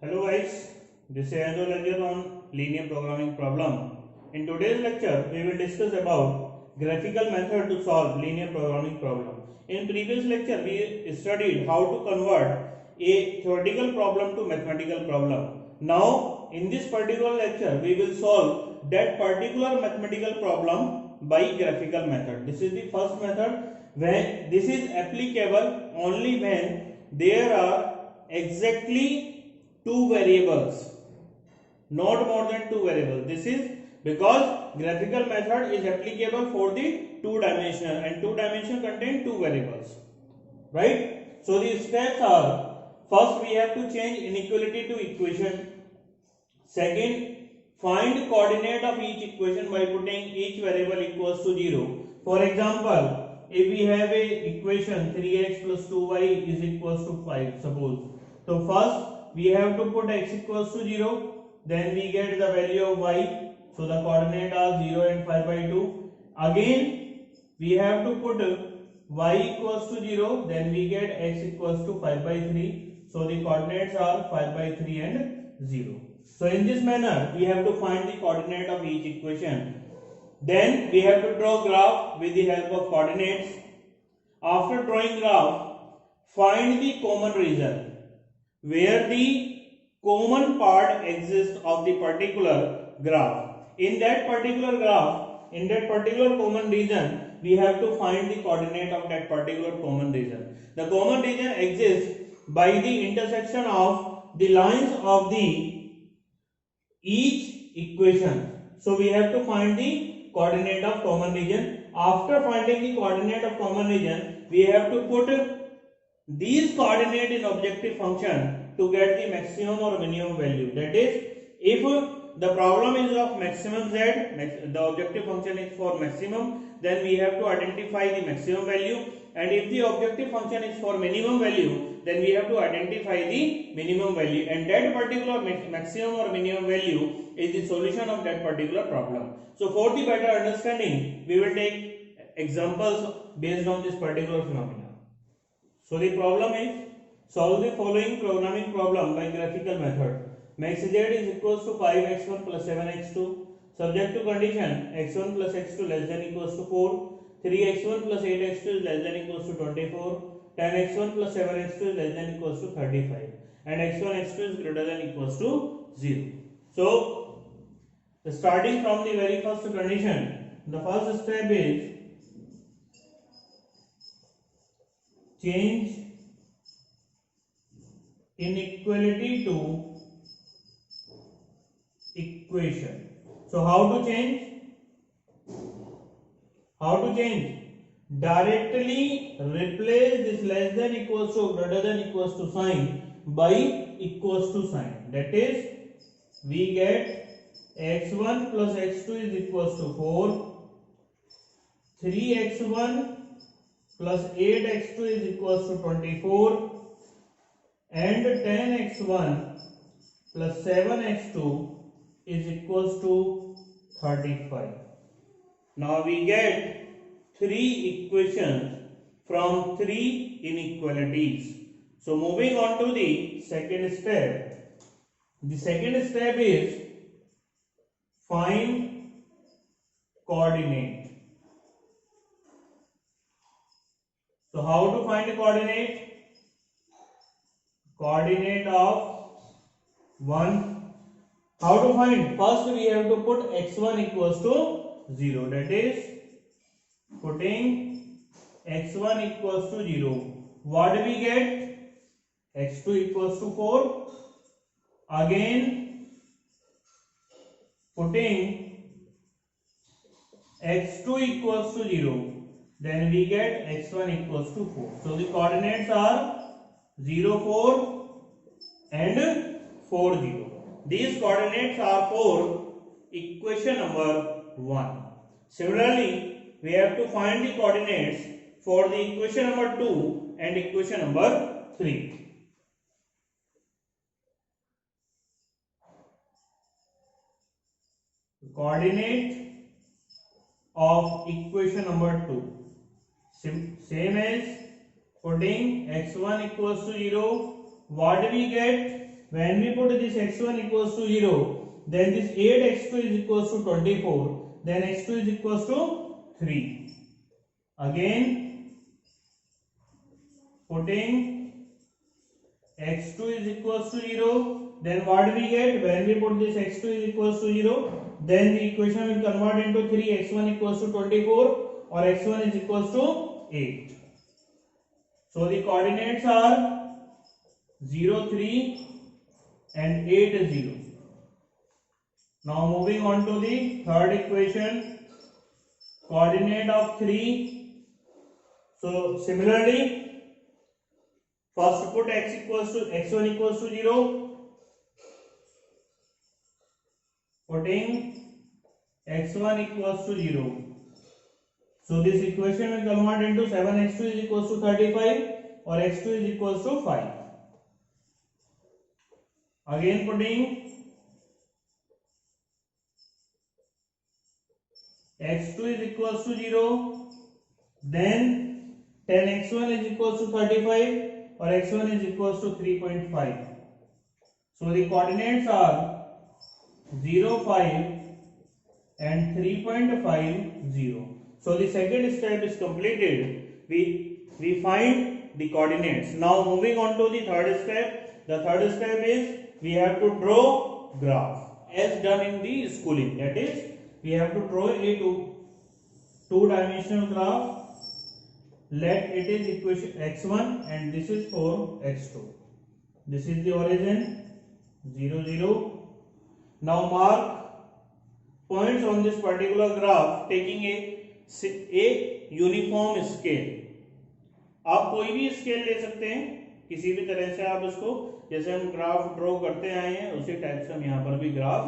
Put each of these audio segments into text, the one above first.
Hello guys, this is Anjo lecture on linear programming problem. In today's lecture, we will discuss about graphical method to solve linear programming problem. In previous lecture, we studied how to convert a theoretical problem to mathematical problem. Now, in this particular lecture, we will solve that particular mathematical problem by graphical method. This is the first method. When this is applicable only when there are exactly two variables, not more than two variables. This is because graphical method is applicable for the two dimensional, and two dimension contain two variables, right? So the steps are: first we have to change inequality to equation. Second, find coordinate of each equation by putting each variable equals to 0. For example, if we have a equation 3x plus 2y is equals to 5, suppose. So first we have to put x equals to 0, then we get the value of y. So the coordinate are 0 and 5 by 2. Again we have to put y equals to 0, then we get x equals to 5 by 3. So the coordinates are 5 by 3 and 0. So in this manner we have to find the coordinate of each equation. Then we have to draw graph with the help of coordinates. After drawing graph, find the common region where the common part exists of the particular graph. In that particular graph, in that particular common region, we have to find the coordinate of that particular common region. The common region exists by the intersection of the lines of the each equation. So we have to find the coordinate of common region. After finding the coordinate of common region, we have to put these coordinate in objective function to get the maximum or minimum value. That is, if the problem is of maximum z, the objective function is for maximum, then we have to identify the maximum value, and if the objective function is for minimum value, then we have to identify the minimum value, and that particular maximum or minimum value is the solution of that particular problem. So for the better understanding, we will take examples based on this particular phenomena. So the problem is, solve the following programming problem by graphical method. Max z is equals to 5x1 plus 7x2. Subject to condition x1 plus x2 less than equals to 4. 3x1 plus 8x2 is less than equals to 24. 10x1 plus 7x2 is less than equals to 35. And x1 x2 is greater than equals to 0. So, starting from the very first condition, the first step is change inequality to equation. So how to change? Directly replace this less than equals to greater than equals to sign by equals to sign. That is, we get x1 plus x2 is equals to 4. 3x1 plus 8x2 is equals to 24, and 10x1 plus 7x2 is equals to 35. Now we get three equations from three inequalities. So moving on to the second step. The second step is find coordinate. So how to find the coordinate? Coordinate of 1. How to find? First we have to put x1 equals to 0. That is, putting x1 equals to 0. What do we get? x2 equals to 4. Again, putting x2 equals to 0. Then we get x1 equals to 4. So the coordinates are 0, 4 and 4, 0. These coordinates are for equation number 1. Similarly, we have to find the coordinates for the equation number 2 and equation number 3. Coordinate of equation number 2. Same as putting x1 equals to 0. What do we get? when we put this x1 equals to 0, then this 8x2 is equals to 24, then x2 is equals to 3. Again putting x2 is equals to 0, then what we get when we put this x2 is equals to 0, then the equation will convert into 3, x1 equals to 24 or x1 is equals to 8. So the coordinates are 0, 3 and 8, 0. Now moving on to the third equation, coordinate of 3. So similarly, first put x1 equals to 0, putting x1 equals to 0. So this equation will convert into 7x2 is equals to 35 or x2 is equals to 5. Again putting x2 is equals to 0, then 10x1 is equals to 35 or x1 is equals to 3.5. So the coordinates are 0, 5 and 3.50. So the second step is completed. We find the coordinates. Now moving on to the third step. The third step is we have to draw graph as done in the schooling. That is, we have to draw a two-dimensional graph. Let it is equation x1 and this is for x2. This is the origin 0, 0. Now mark points on this particular graph taking a uniform scale. आप कोई भी scale ले सकते हैं किसी भी तरह से, आप इसको जैसे हम ग्राफ ड्रॉ करते आए हैं उसी टाइप से हम यहाँ पर भी ग्राफ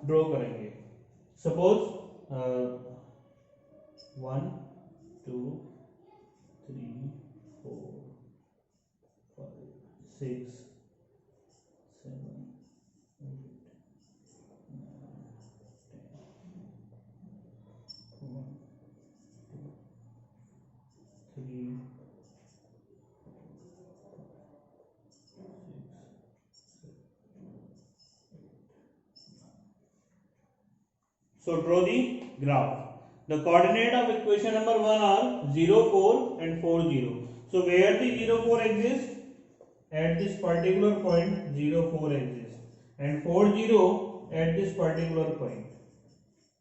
ड्रॉ करेंगे. Suppose 1, 2, 3, 4, 5, 6, 7, 8, 9, 10, 1, 2, 3, 6, 7, 8, 9. So draw the graph. The coordinate of equation number 1 are 0, 4 and 4, 0. So where the 0, 4 exists? At this particular point 0, 4 exists and 4, 0 at this particular point.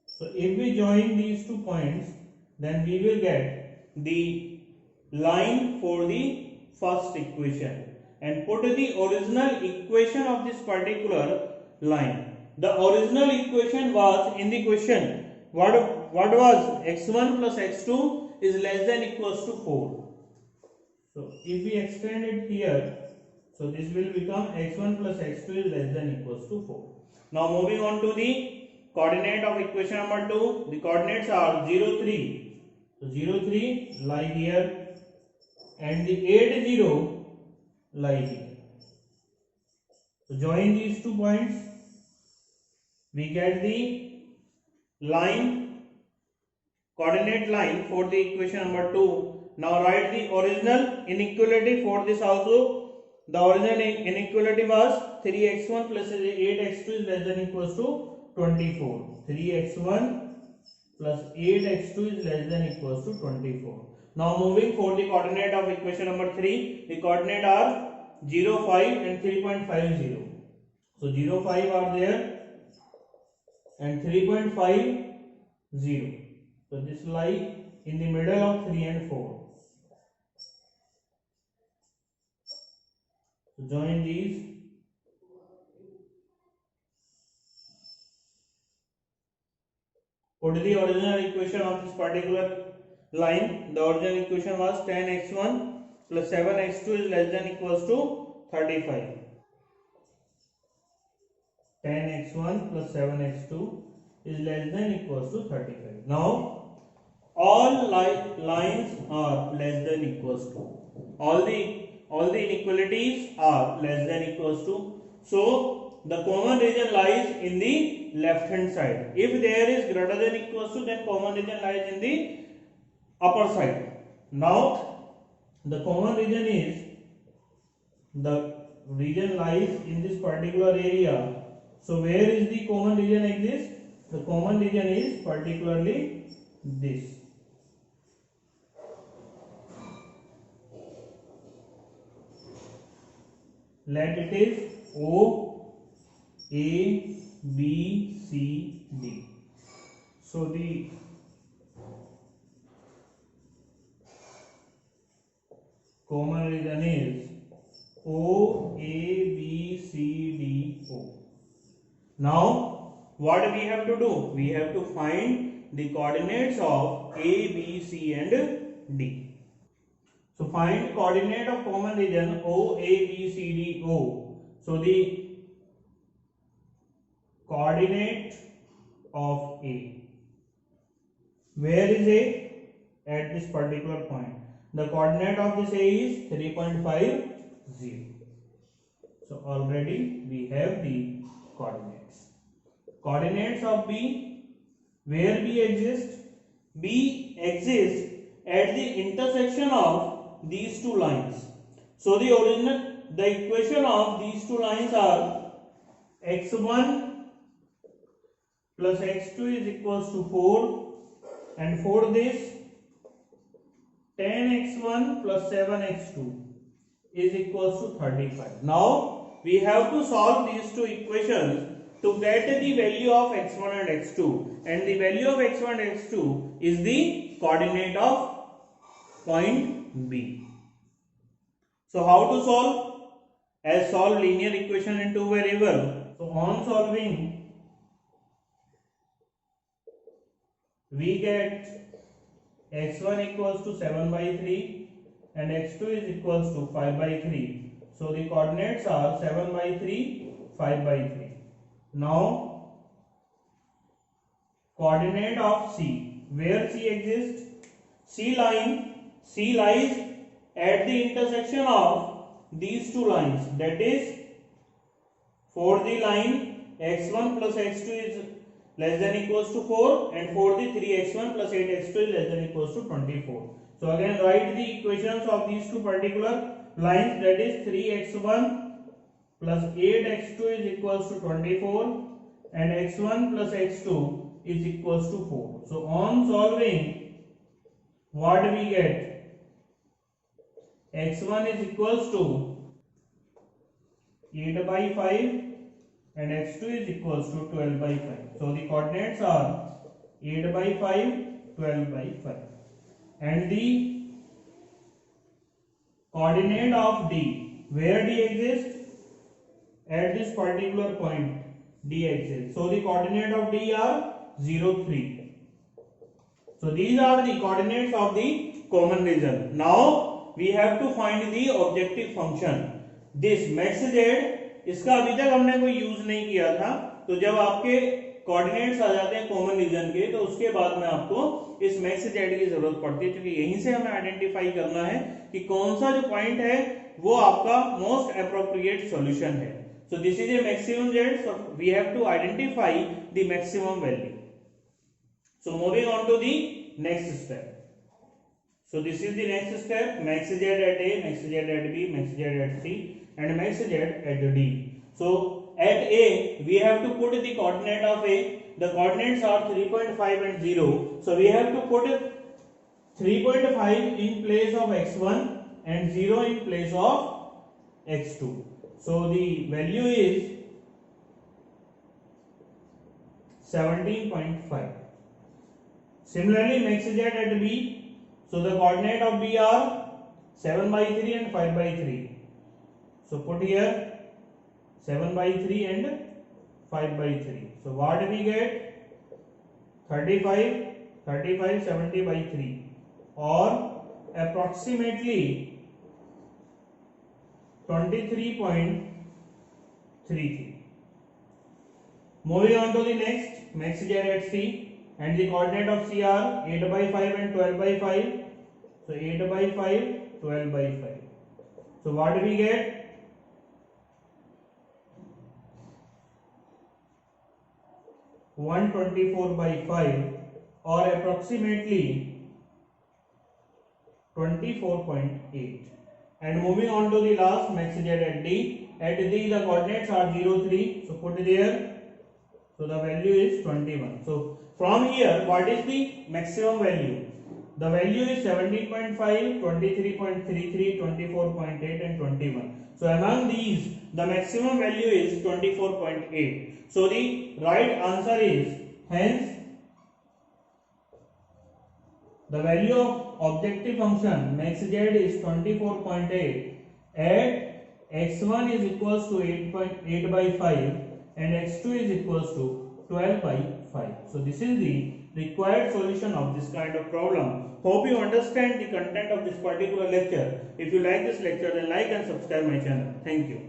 So if we join these 2 points, then we will get the line for the first equation and put the original equation of this particular line. The original equation was in the question. What was x1 plus x2 is less than equals to 4. So if we extend it here, so this will become x1 plus x2 is less than equals to 4. Now moving on to the coordinate of equation number 2. The coordinates are 0, 3. So 0, 3 lie here and the 8, 0 lie here. So join these 2 points. We get the line, coordinate line for the equation number 2. Now write the original inequality for this also. The original inequality was 3x1 plus 8x2 is less than equals to 24. 3x1 plus 8x2 is less than equals to 24. Now moving for the coordinate of equation number 3. The coordinate are 0, 5 and 3.50. So 0, 5 are there and 3.50. So this lie in the middle of 3 and 4. So join these. Put the original equation of this particular line. The original equation was 10x1 plus 7x2 is less than equals to 35. 10x1 plus 7x2 is less than equals to 35. Now all lines are less than equals to. All the inequalities are less than equals to. So the common region lies in the left hand side. If there is greater than equals to, then common region lies in the upper side. Now the common region is the region lies in this particular area. So where is the common region exists? The common region is particularly this. Let it is O, A, B, C, D. So the common region is O, A, B, C, D, O. Now what we have to do? We have to find the coordinates of A, B, C and D. So find coordinate of common region O, A, B, C, D, O. So the coordinate of A. Where is A? At this particular point. The coordinate of this A is 3.50. So already we have the coordinates. Coordinates of B. Where B exists? B exists at the intersection of these two lines. So the equation of these two lines are x1 plus x2 is equals to 4, and for this 10x1 plus 7x2 is equals to 35. Now we have to solve these two equations to get the value of x1 and x2, and the value of x1 and x2 is the coordinate of point B. So how to solve? As solve linear equation in two variable. So on solving, we get x1 equals to 7 by 3 and x2 is equals to 5 by 3. So the coordinates are 7 by 3, 5 by 3. Now coordinate of C. Where C exists? C lies at the intersection of these two lines, that is for the line x1 plus x2 is less than equals to 4, and for the 3x1 plus 8x2 is less than equals to 24. So again write the equations of these two particular lines, that is 3x1 plus 8x2 is equals to 24 and x1 plus x2 is equals to 4. So on solving, what we get? x1 is equals to 8 by 5 and x2 is equals to 12 by 5. So the coordinates are 8 by 5, 12 by 5. And the coordinate of D. Where D exists? At this particular point D exists. So the coordinate of D are 0, 3. So these are the coordinates of the common region. Now we have to find the objective function. This max z, इसका अभी तक हमने कोई use नहीं किया था. तो जब आपके कोऑर्डिनेट्स आ जाते हैं कॉमन रीजन के, तो उसके बाद में आपको इस मैक्स जेड की जरूरत पड़ती है, क्योंकि यहीं से हमें आइडेंटिफाई करना है कि कौन सा जो पॉइंट है वो आपका मोस्ट एप्रोप्रिएट सॉल्यूशन है. So this is a maximum Z, so we have to identify the maximum value. So moving on to the next step. So this is the next step: max z at A, max z at B, max z at C, and max z at D. So at A we have to put the coordinate of A. The coordinates are 3.5 and 0. So we have to put 3.5 in place of x1 and 0 in place of x2. So the value is 17.5. Similarly, max z at B. So the coordinate of B are 7 by 3 and 5 by 3. So put here 7 by 3 and 5 by 3. So what we get? 35, 70 by 3, or approximately 23.33. Moving on to the next, max z at C. And the coordinate of C are 8 by 5 and 12 by 5. So 8 by 5, 12 by 5. So what do we get? 124 by 5, or approximately 24.8. And moving on to the last, max z at D. at the coordinates are 0, 3. So put there. So the value is 21. So from here, what is the maximum value? The value is 17.5, 23.33, 24.8 and 21. So among these, the maximum value is 24.8. So the right answer is, hence, the value of objective function max z is 24.8 at x1 is equals to 8 by 5 and x2 is equals to 12 by 5. So this is the required solution of this kind of problem. Hope you understand the content of this particular lecture. If you like this lecture, then like and subscribe my channel. Thank you.